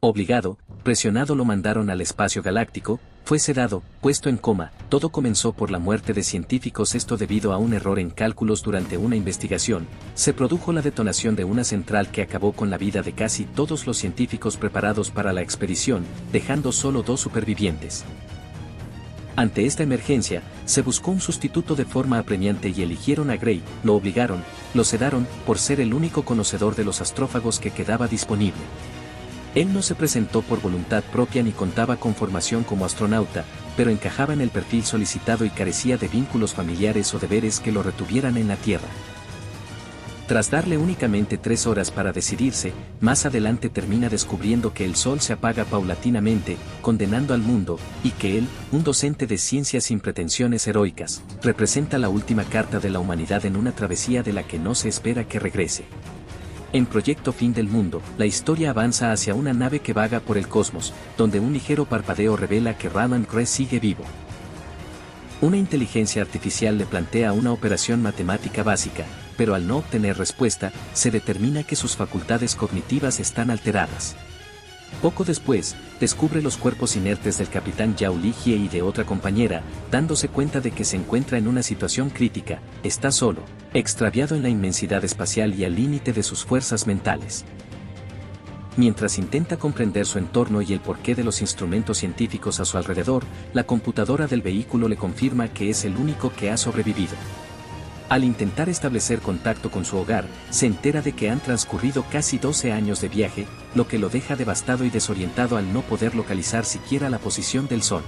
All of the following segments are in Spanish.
Obligado, presionado lo mandaron al espacio galáctico, fue sedado, puesto en coma. Todo comenzó por la muerte de científicos, esto debido a un error en cálculos durante una investigación. Se produjo la detonación de una central que acabó con la vida de casi todos los científicos preparados para la expedición, dejando solo 2 supervivientes. Ante esta emergencia, se buscó un sustituto de forma apremiante y eligieron a Gray. Lo obligaron, lo sedaron, por ser el único conocedor de los astrófagos que quedaba disponible. Él no se presentó por voluntad propia ni contaba con formación como astronauta, pero encajaba en el perfil solicitado y carecía de vínculos familiares o deberes que lo retuvieran en la Tierra. Tras darle únicamente 3 horas para decidirse, más adelante termina descubriendo que el Sol se apaga paulatinamente, condenando al mundo, y que él, un docente de ciencias sin pretensiones heroicas, representa la última carta de la humanidad en una travesía de la que no se espera que regrese. En Proyecto Fin del Mundo, la historia avanza hacia una nave que vaga por el cosmos, donde un ligero parpadeo revela que Raman Crest sigue vivo. Una inteligencia artificial le plantea una operación matemática básica, pero al no obtener respuesta, se determina que sus facultades cognitivas están alteradas. Poco después, descubre los cuerpos inertes del capitán Yao Ligie y de otra compañera, dándose cuenta de que se encuentra en una situación crítica, está solo, extraviado en la inmensidad espacial y al límite de sus fuerzas mentales. Mientras intenta comprender su entorno y el porqué de los instrumentos científicos a su alrededor, la computadora del vehículo le confirma que es el único que ha sobrevivido. Al intentar establecer contacto con su hogar, se entera de que han transcurrido casi 12 años de viaje, lo que lo deja devastado y desorientado al no poder localizar siquiera la posición del Sol.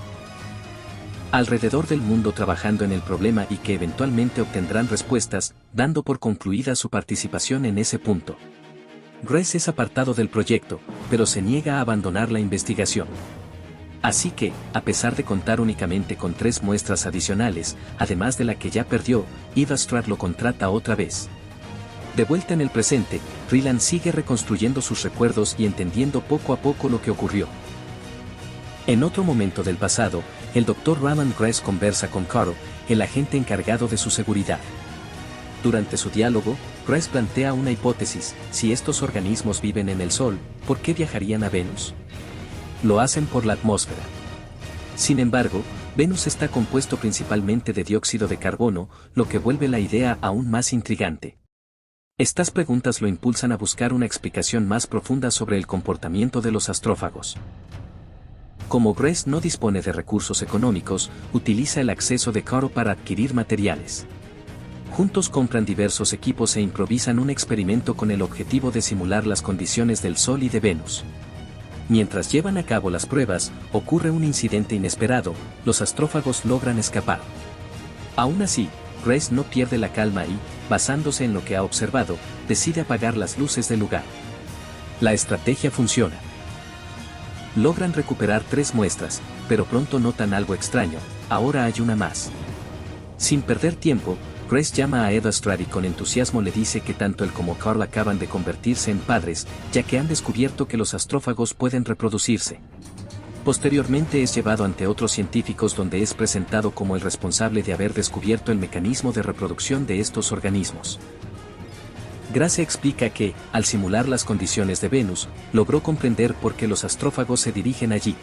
Alrededor del mundo trabajando en el problema y que eventualmente obtendrán respuestas, dando por concluida su participación en ese punto. Gress es apartado del proyecto, pero se niega a abandonar la investigación. Así que, a pesar de contar únicamente con 3 muestras adicionales, además de la que ya perdió, Eva Stratt lo contrata otra vez. De vuelta en el presente, Ryland sigue reconstruyendo sus recuerdos y entendiendo poco a poco lo que ocurrió. En otro momento del pasado, el Dr. Raman Gress conversa con Carl, el agente encargado de su seguridad. Durante su diálogo, Gress plantea una hipótesis: si estos organismos viven en el Sol, ¿por qué viajarían a Venus? Lo hacen por la atmósfera. Sin embargo, Venus está compuesto principalmente de dióxido de carbono, lo que vuelve la idea aún más intrigante. Estas preguntas lo impulsan a buscar una explicación más profunda sobre el comportamiento de los astrófagos. Como Gress no dispone de recursos económicos, utiliza el acceso de Carl para adquirir materiales. Juntos compran diversos equipos e improvisan un experimento con el objetivo de simular las condiciones del Sol y de Venus. Mientras llevan a cabo las pruebas, ocurre un incidente inesperado, los astrófagos logran escapar. Aún así, Gress no pierde la calma y, basándose en lo que ha observado, decide apagar las luces del lugar. La estrategia funciona. Logran recuperar 3 muestras, pero pronto notan algo extraño: ahora hay una más. Sin perder tiempo, Gress llama a Eva Stratt y con entusiasmo le dice que tanto él como Carl acaban de convertirse en padres, ya que han descubierto que los astrófagos pueden reproducirse. Posteriormente es llevado ante otros científicos donde es presentado como el responsable de haber descubierto el mecanismo de reproducción de estos organismos. Gress explica que, al simular las condiciones de Venus, logró comprender por qué los astrófagos se dirigen allí.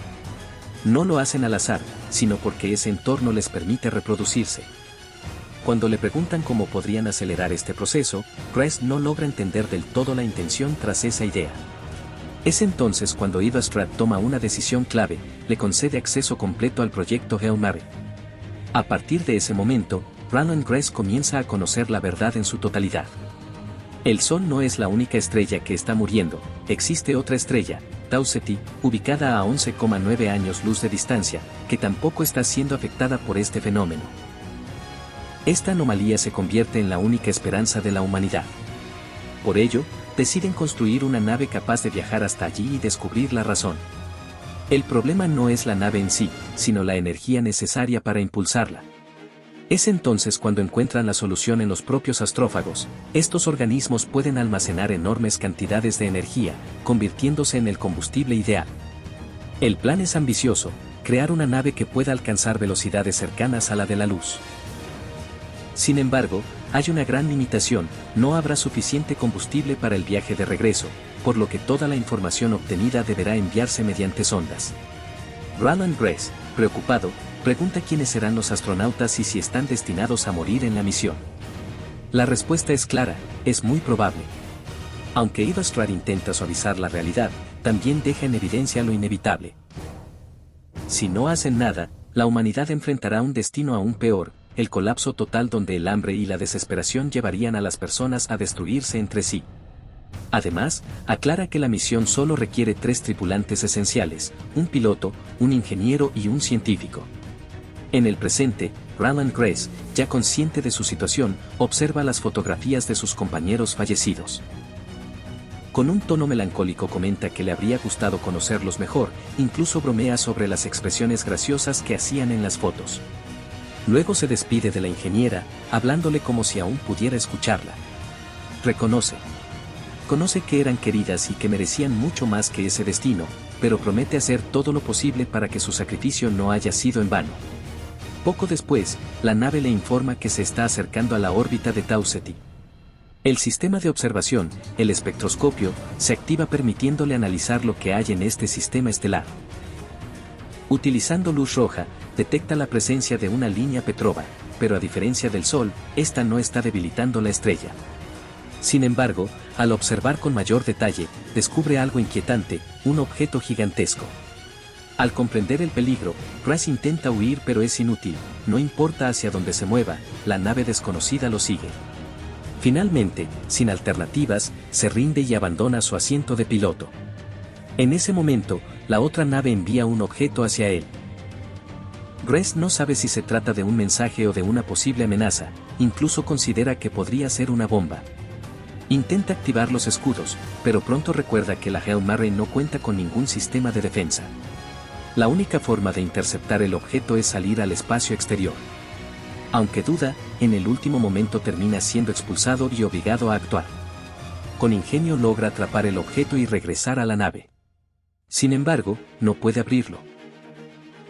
No lo hacen al azar, sino porque ese entorno les permite reproducirse. Cuando le preguntan cómo podrían acelerar este proceso, Gress no logra entender del todo la intención tras esa idea. Es entonces cuando Eva Stratt toma una decisión clave: le concede acceso completo al proyecto Hail Mary. A partir de ese momento, Raman Gress comienza a conocer la verdad en su totalidad. El Sol no es la única estrella que está muriendo, existe otra estrella, Tau Ceti, ubicada a 11,9 años luz de distancia, que tampoco está siendo afectada por este fenómeno. Esta anomalía se convierte en la única esperanza de la humanidad. Por ello, deciden construir una nave capaz de viajar hasta allí y descubrir la razón. El problema no es la nave en sí, sino la energía necesaria para impulsarla. Es entonces cuando encuentran la solución en los propios astrófagos. Estos organismos pueden almacenar enormes cantidades de energía, convirtiéndose en el combustible ideal. El plan es ambicioso: crear una nave que pueda alcanzar velocidades cercanas a la de la luz. Sin embargo, hay una gran limitación: no habrá suficiente combustible para el viaje de regreso, por lo que toda la información obtenida deberá enviarse mediante sondas. Roland Grace, preocupado, pregunta quiénes serán los astronautas y si están destinados a morir en la misión. La respuesta es clara, es muy probable. Aunque Eva Strad intenta suavizar la realidad, también deja en evidencia lo inevitable. Si no hacen nada, la humanidad enfrentará un destino aún peor, el colapso total donde el hambre y la desesperación llevarían a las personas a destruirse entre sí. Además, aclara que la misión solo requiere 3 tripulantes esenciales, un piloto, un ingeniero y un científico. En el presente, Roland Grace, ya consciente de su situación, observa las fotografías de sus compañeros fallecidos. Con un tono melancólico comenta que le habría gustado conocerlos mejor, incluso bromea sobre las expresiones graciosas que hacían en las fotos. Luego se despide de la ingeniera, hablándole como si aún pudiera escucharla. Conoce que eran queridas y que merecían mucho más que ese destino, pero promete hacer todo lo posible para que su sacrificio no haya sido en vano. Poco después, la nave le informa que se está acercando a la órbita de Tau Ceti. El sistema de observación, el espectroscopio, se activa permitiéndole analizar lo que hay en este sistema estelar. Utilizando luz roja, detecta la presencia de una línea Petrova, pero a diferencia del Sol, esta no está debilitando la estrella. Sin embargo, al observar con mayor detalle, descubre algo inquietante, un objeto gigantesco. Al comprender el peligro, Grace intenta huir pero es inútil, no importa hacia dónde se mueva, la nave desconocida lo sigue. Finalmente, sin alternativas, se rinde y abandona su asiento de piloto. En ese momento, la otra nave envía un objeto hacia él. Grace no sabe si se trata de un mensaje o de una posible amenaza, incluso considera que podría ser una bomba. Intenta activar los escudos, pero pronto recuerda que la Hail Mary no cuenta con ningún sistema de defensa. La única forma de interceptar el objeto es salir al espacio exterior. Aunque duda, en el último momento termina siendo expulsado y obligado a actuar. Con ingenio logra atrapar el objeto y regresar a la nave. Sin embargo, no puede abrirlo.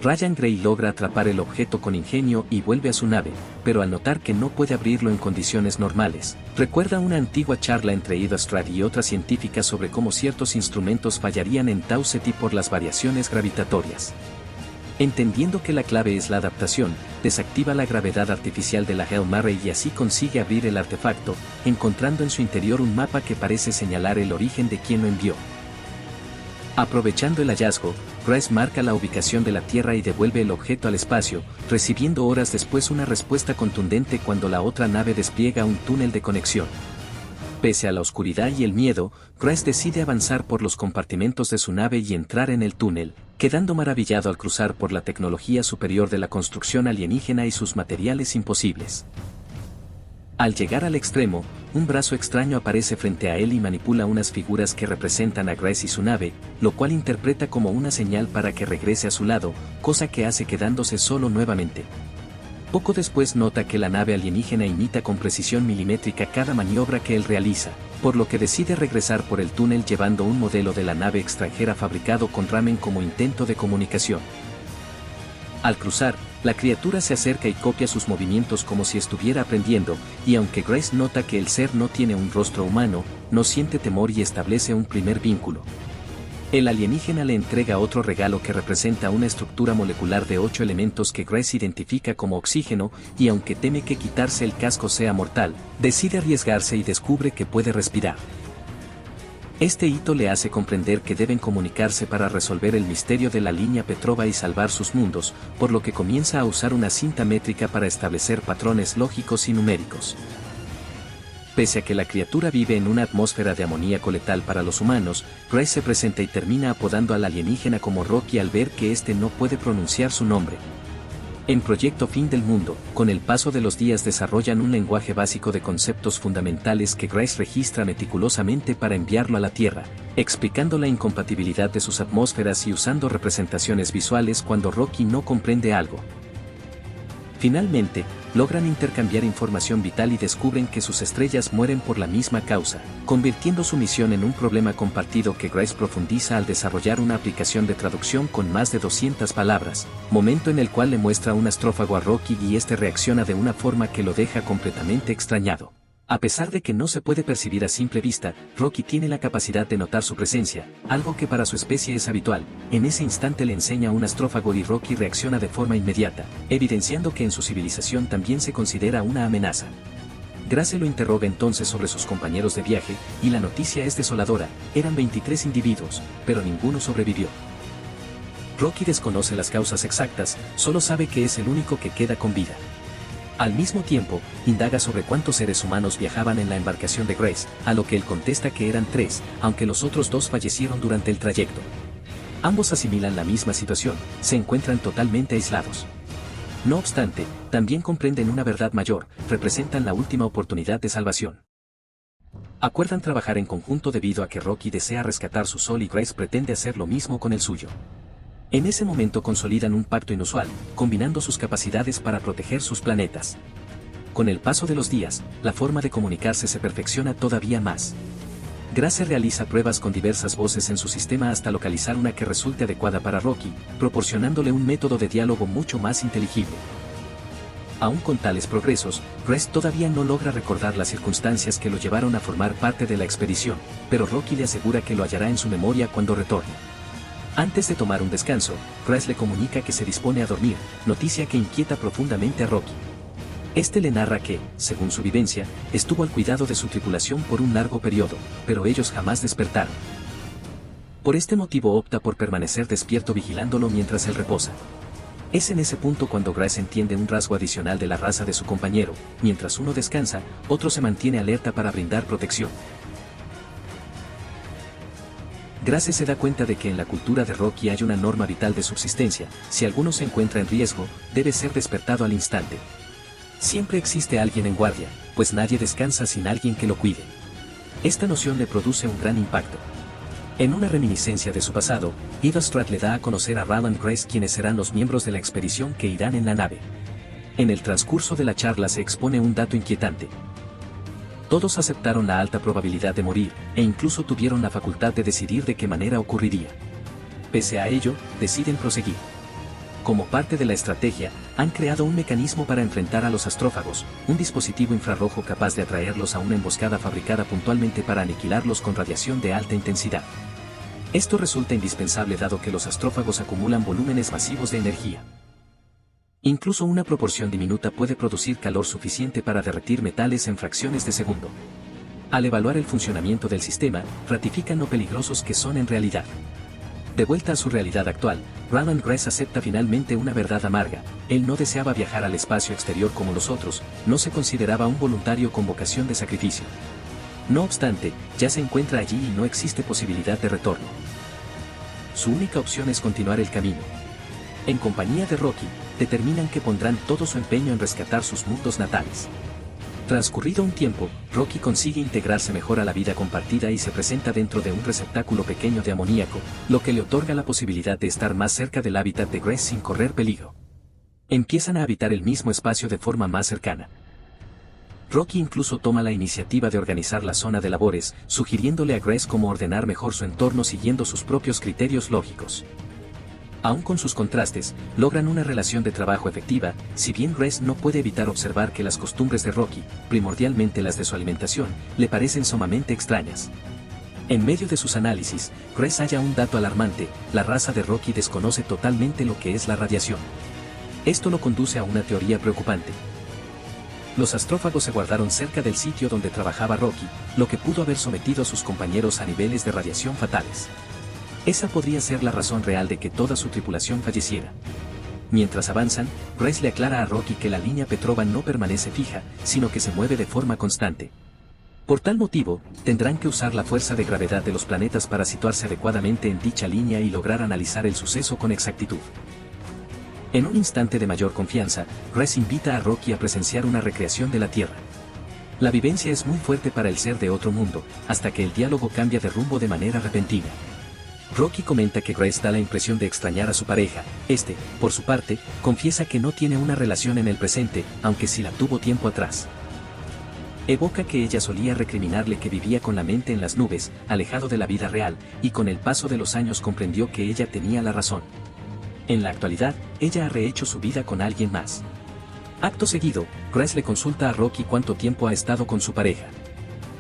Ryan Gray logra atrapar el objeto con ingenio y vuelve a su nave, pero al notar que no puede abrirlo en condiciones normales, recuerda una antigua charla entre Eva Strad y otra científica sobre cómo ciertos instrumentos fallarían en Tau Ceti por las variaciones gravitatorias. Entendiendo que la clave es la adaptación, desactiva la gravedad artificial de la Hail Mary y así consigue abrir el artefacto, encontrando en su interior un mapa que parece señalar el origen de quien lo envió. Aprovechando el hallazgo, Grace marca la ubicación de la Tierra y devuelve el objeto al espacio, recibiendo horas después una respuesta contundente cuando la otra nave despliega un túnel de conexión. Pese a la oscuridad y el miedo, Grace decide avanzar por los compartimentos de su nave y entrar en el túnel, quedando maravillado al cruzar por la tecnología superior de la construcción alienígena y sus materiales imposibles. Al llegar al extremo, un brazo extraño aparece frente a él y manipula unas figuras que representan a Grace y su nave, lo cual interpreta como una señal para que regrese a su lado, cosa que hace quedándose solo nuevamente. Poco después nota que la nave alienígena imita con precisión milimétrica cada maniobra que él realiza, por lo que decide regresar por el túnel llevando un modelo de la nave extranjera fabricado con ramen como intento de comunicación. Al cruzar, la criatura se acerca y copia sus movimientos como si estuviera aprendiendo, y aunque Grace nota que el ser no tiene un rostro humano, no siente temor y establece un primer vínculo. El alienígena le entrega otro regalo que representa una estructura molecular de 8 elementos que Grace identifica como oxígeno, y aunque teme que quitarse el casco sea mortal, decide arriesgarse y descubre que puede respirar. Este hito le hace comprender que deben comunicarse para resolver el misterio de la línea Petrova y salvar sus mundos, por lo que comienza a usar una cinta métrica para establecer patrones lógicos y numéricos. Pese a que la criatura vive en una atmósfera de amoníaco letal para los humanos, Grace se presenta y termina apodando al alienígena como Rocky al ver que éste no puede pronunciar su nombre. En Proyecto Fin del Mundo, con el paso de los días desarrollan un lenguaje básico de conceptos fundamentales que Grace registra meticulosamente para enviarlo a la Tierra, explicando la incompatibilidad de sus atmósferas y usando representaciones visuales cuando Rocky no comprende algo. Finalmente, logran intercambiar información vital y descubren que sus estrellas mueren por la misma causa, convirtiendo su misión en un problema compartido que Grace profundiza al desarrollar una aplicación de traducción con más de 200 palabras, momento en el cual le muestra un astrófago a Rocky y este reacciona de una forma que lo deja completamente extrañado. A pesar de que no se puede percibir a simple vista, Rocky tiene la capacidad de notar su presencia, algo que para su especie es habitual. En ese instante le enseña un astrófago y Rocky reacciona de forma inmediata, evidenciando que en su civilización también se considera una amenaza. Grace lo interroga entonces sobre sus compañeros de viaje, y la noticia es desoladora: eran 23 individuos, pero ninguno sobrevivió. Rocky desconoce las causas exactas, solo sabe que es el único que queda con vida. Al mismo tiempo, indaga sobre cuántos seres humanos viajaban en la embarcación de Grace, a lo que él contesta que eran 3, aunque los otros 2 fallecieron durante el trayecto. Ambos asimilan la misma situación, se encuentran totalmente aislados. No obstante, también comprenden una verdad mayor: representan la última oportunidad de salvación. Acuerdan trabajar en conjunto debido a que Rocky desea rescatar su sol y Grace pretende hacer lo mismo con el suyo. En ese momento consolidan un pacto inusual, combinando sus capacidades para proteger sus planetas. Con el paso de los días, la forma de comunicarse se perfecciona todavía más. Grace realiza pruebas con diversas voces en su sistema hasta localizar una que resulte adecuada para Rocky, proporcionándole un método de diálogo mucho más inteligible. Aún con tales progresos, Grace todavía no logra recordar las circunstancias que lo llevaron a formar parte de la expedición, pero Rocky le asegura que lo hallará en su memoria cuando retorne. Antes de tomar un descanso, Grace le comunica que se dispone a dormir, noticia que inquieta profundamente a Rocky. Este le narra que, según su vivencia, estuvo al cuidado de su tripulación por un largo periodo, pero ellos jamás despertaron. Por este motivo opta por permanecer despierto vigilándolo mientras él reposa. Es en ese punto cuando Grace entiende un rasgo adicional de la raza de su compañero: mientras uno descansa, otro se mantiene alerta para brindar protección. Grace se da cuenta de que en la cultura de Rocky hay una norma vital de subsistencia: si alguno se encuentra en riesgo, debe ser despertado al instante. Siempre existe alguien en guardia, pues nadie descansa sin alguien que lo cuide. Esta noción le produce un gran impacto. En una reminiscencia de su pasado, Eva Stratt le da a conocer a Roland Grace quienes serán los miembros de la expedición que irán en la nave. En el transcurso de la charla se expone un dato inquietante. Todos aceptaron la alta probabilidad de morir, e incluso tuvieron la facultad de decidir de qué manera ocurriría. Pese a ello, deciden proseguir. Como parte de la estrategia, han creado un mecanismo para enfrentar a los astrófagos, un dispositivo infrarrojo capaz de atraerlos a una emboscada fabricada puntualmente para aniquilarlos con radiación de alta intensidad. Esto resulta indispensable dado que los astrófagos acumulan volúmenes masivos de energía. Incluso una proporción diminuta puede producir calor suficiente para derretir metales en fracciones de segundo. Al evaluar el funcionamiento del sistema, ratifican lo peligrosos que son en realidad. De vuelta a su realidad actual, Roland Grace acepta finalmente una verdad amarga: él no deseaba viajar al espacio exterior como los otros, no se consideraba un voluntario con vocación de sacrificio. No obstante, ya se encuentra allí y no existe posibilidad de retorno. Su única opción es continuar el camino. En compañía de Rocky, determinan que pondrán todo su empeño en rescatar sus mundos natales. Transcurrido un tiempo, Rocky consigue integrarse mejor a la vida compartida y se presenta dentro de un receptáculo pequeño de amoníaco, lo que le otorga la posibilidad de estar más cerca del hábitat de Grace sin correr peligro. Empiezan a habitar el mismo espacio de forma más cercana. Rocky incluso toma la iniciativa de organizar la zona de labores, sugiriéndole a Grace cómo ordenar mejor su entorno siguiendo sus propios criterios lógicos. Aún con sus contrastes, logran una relación de trabajo efectiva, si bien Grace no puede evitar observar que las costumbres de Rocky, primordialmente las de su alimentación, le parecen sumamente extrañas. En medio de sus análisis, Grace halla un dato alarmante: la raza de Rocky desconoce totalmente lo que es la radiación. Esto lo conduce a una teoría preocupante. Los astrófagos se guardaron cerca del sitio donde trabajaba Rocky, lo que pudo haber sometido a sus compañeros a niveles de radiación fatales. Esa podría ser la razón real de que toda su tripulación falleciera. Mientras avanzan, Grace le aclara a Rocky que la línea Petrova no permanece fija, sino que se mueve de forma constante. Por tal motivo, tendrán que usar la fuerza de gravedad de los planetas para situarse adecuadamente en dicha línea y lograr analizar el suceso con exactitud. En un instante de mayor confianza, Grace invita a Rocky a presenciar una recreación de la Tierra. La vivencia es muy fuerte para el ser de otro mundo, hasta que el diálogo cambia de rumbo de manera repentina. Rocky comenta que Grace da la impresión de extrañar a su pareja. Por su parte, confiesa que no tiene una relación en el presente, aunque sí la tuvo tiempo atrás. Evoca que ella solía recriminarle que vivía con la mente en las nubes, alejado de la vida real, y con el paso de los años comprendió que ella tenía la razón. En la actualidad, ella ha rehecho su vida con alguien más. Acto seguido, Grace le consulta a Rocky cuánto tiempo ha estado con su pareja.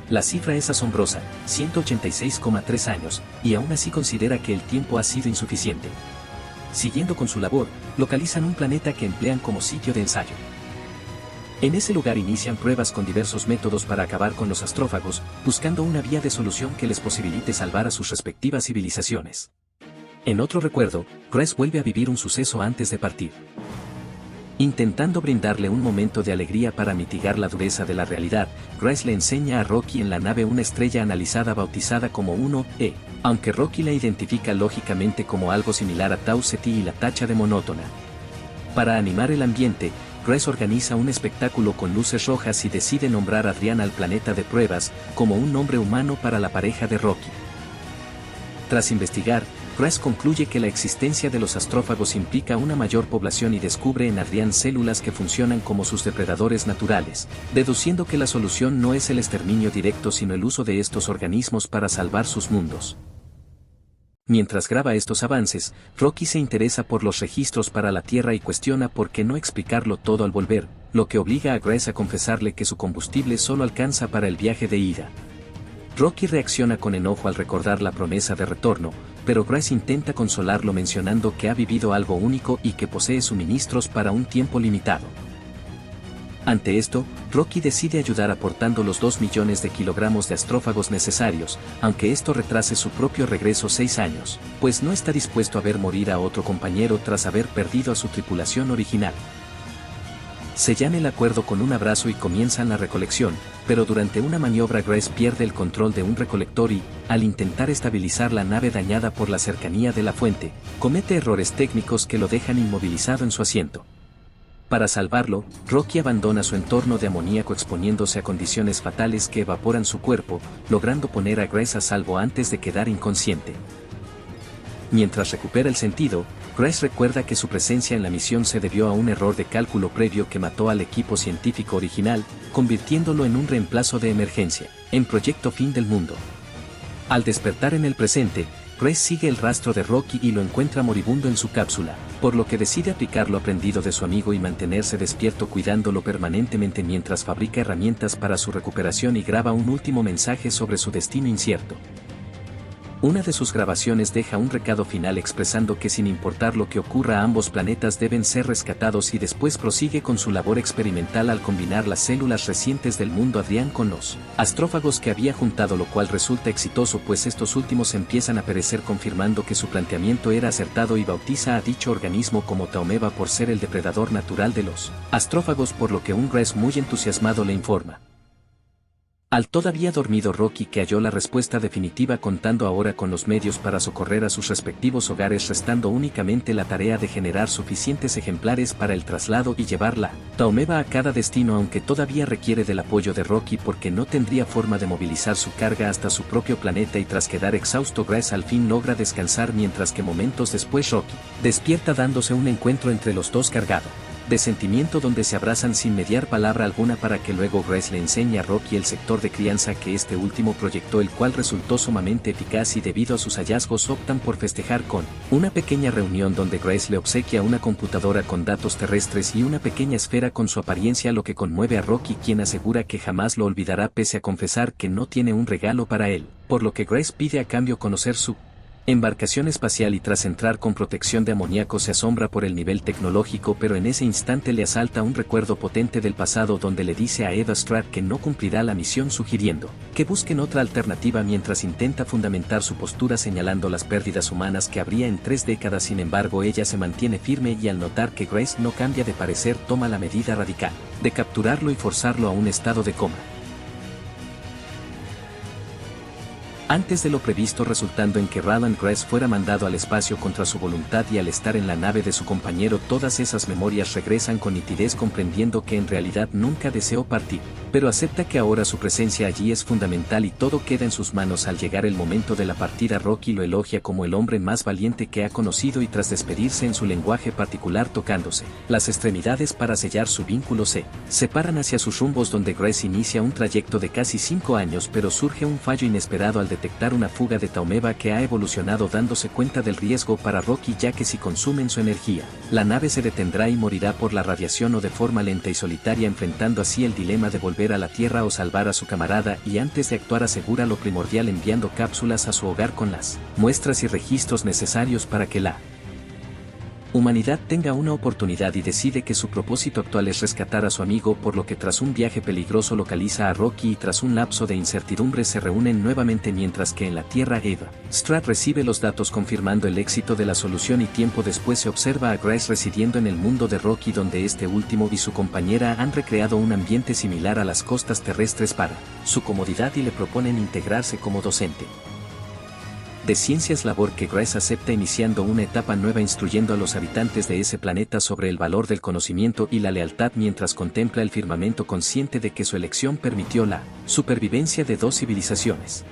La cifra es asombrosa, 186,3 años, y aún así considera que el tiempo ha sido insuficiente. Siguiendo con su labor, localizan un planeta que emplean como sitio de ensayo. En ese lugar inician pruebas con diversos métodos para acabar con los astrófagos, buscando una vía de solución que les posibilite salvar a sus respectivas civilizaciones. En otro recuerdo, Grace vuelve a vivir un suceso antes de partir. Intentando brindarle un momento de alegría para mitigar la dureza de la realidad, Grace le enseña a Rocky en la nave una estrella analizada bautizada como 1E, aunque Rocky la identifica lógicamente como algo similar a Tau Ceti y la tacha de monótona. Para animar el ambiente, Grace organiza un espectáculo con luces rojas y decide nombrar a Adrián al planeta de pruebas, como un nombre humano para la pareja de Rocky. Tras investigar, Grace concluye que la existencia de los astrófagos implica una mayor población y descubre en Adrián células que funcionan como sus depredadores naturales, deduciendo que la solución no es el exterminio directo sino el uso de estos organismos para salvar sus mundos. Mientras graba estos avances, Rocky se interesa por los registros para la Tierra y cuestiona por qué no explicarlo todo al volver, lo que obliga a Grace a confesarle que su combustible solo alcanza para el viaje de ida. Rocky reacciona con enojo al recordar la promesa de retorno, pero Grace intenta consolarlo mencionando que ha vivido algo único y que posee suministros para un tiempo limitado. Ante esto, Rocky decide ayudar aportando los 2 millones de kilogramos de astrófagos necesarios, aunque esto retrase su propio regreso 6 años, pues no está dispuesto a ver morir a otro compañero tras haber perdido a su tripulación original. Sellan el acuerdo con un abrazo y comienzan la recolección, pero durante una maniobra Grace pierde el control de un recolector y, al intentar estabilizar la nave dañada por la cercanía de la fuente, comete errores técnicos que lo dejan inmovilizado en su asiento. Para salvarlo, Rocky abandona su entorno de amoníaco exponiéndose a condiciones fatales que evaporan su cuerpo, logrando poner a Grace a salvo antes de quedar inconsciente. Mientras recupera el sentido, Grace recuerda que su presencia en la misión se debió a un error de cálculo previo que mató al equipo científico original, convirtiéndolo en un reemplazo de emergencia, en Proyecto Fin del Mundo. Al despertar en el presente, Grace sigue el rastro de Rocky y lo encuentra moribundo en su cápsula, por lo que decide aplicar lo aprendido de su amigo y mantenerse despierto cuidándolo permanentemente mientras fabrica herramientas para su recuperación y graba un último mensaje sobre su destino incierto. Una de sus grabaciones deja un recado final expresando que sin importar lo que ocurra ambos planetas deben ser rescatados y después prosigue con su labor experimental al combinar las células recientes del mundo Adrián con los astrófagos que había juntado, lo cual resulta exitoso pues estos últimos empiezan a perecer confirmando que su planteamiento era acertado y bautiza a dicho organismo como Taomeba por ser el depredador natural de los astrófagos, por lo que un Grace muy entusiasmado le informa al todavía dormido Rocky que halló la respuesta definitiva, contando ahora con los medios para socorrer a sus respectivos hogares, restando únicamente la tarea de generar suficientes ejemplares para el traslado y llevar la Taomeba a cada destino, aunque todavía requiere del apoyo de Rocky porque no tendría forma de movilizar su carga hasta su propio planeta y tras quedar exhausto Grace al fin logra descansar mientras que momentos después Rocky despierta dándose un encuentro entre los dos cargado de sentimiento donde se abrazan sin mediar palabra alguna para que luego Grace le enseñe a Rocky el sector de crianza que este último proyectó, el cual resultó sumamente eficaz y debido a sus hallazgos optan por festejar con una pequeña reunión donde Grace le obsequia una computadora con datos terrestres y una pequeña esfera con su apariencia, lo que conmueve a Rocky, quien asegura que jamás lo olvidará pese a confesar que no tiene un regalo para él, por lo que Grace pide a cambio conocer su embarcación espacial y tras entrar con protección de amoníaco se asombra por el nivel tecnológico, pero en ese instante le asalta un recuerdo potente del pasado donde le dice a Eva Stratt que no cumplirá la misión, sugiriendo que busquen otra alternativa mientras intenta fundamentar su postura señalando las pérdidas humanas que habría en 3 décadas. Sin embargo, ella se mantiene firme y al notar que Grace no cambia de parecer toma la medida radical de capturarlo y forzarlo a un estado de coma. Antes de lo previsto, resultando en que Roland Grace fuera mandado al espacio contra su voluntad y al estar en la nave de su compañero todas esas memorias regresan con nitidez, comprendiendo que en realidad nunca deseó partir, pero acepta que ahora su presencia allí es fundamental y todo queda en sus manos. Al llegar el momento de la partida, Rocky lo elogia como el hombre más valiente que ha conocido y tras despedirse en su lenguaje particular tocándose las extremidades para sellar su vínculo se separan hacia sus rumbos donde Grace inicia un trayecto de casi 5 años, pero surge un fallo inesperado al detectar una fuga de Taomeba que ha evolucionado dándose cuenta del riesgo para Rocky, ya que si consumen su energía, la nave se detendrá y morirá por la radiación o de forma lenta y solitaria, enfrentando así el dilema de volver a la Tierra o salvar a su camarada, y antes de actuar asegura lo primordial enviando cápsulas a su hogar con las muestras y registros necesarios para que la humanidad tenga una oportunidad, y decide que su propósito actual es rescatar a su amigo, por lo que tras un viaje peligroso localiza a Rocky y tras un lapso de incertidumbre se reúnen nuevamente, mientras que en la Tierra Eva Stratt recibe los datos confirmando el éxito de la solución, y tiempo después se observa a Grace residiendo en el mundo de Rocky, donde este último y su compañera han recreado un ambiente similar a las costas terrestres para su comodidad y le proponen integrarse como docente de ciencias, labor que Grace acepta, iniciando una etapa nueva instruyendo a los habitantes de ese planeta sobre el valor del conocimiento y la lealtad, mientras contempla el firmamento consciente de que su elección permitió la supervivencia de dos civilizaciones.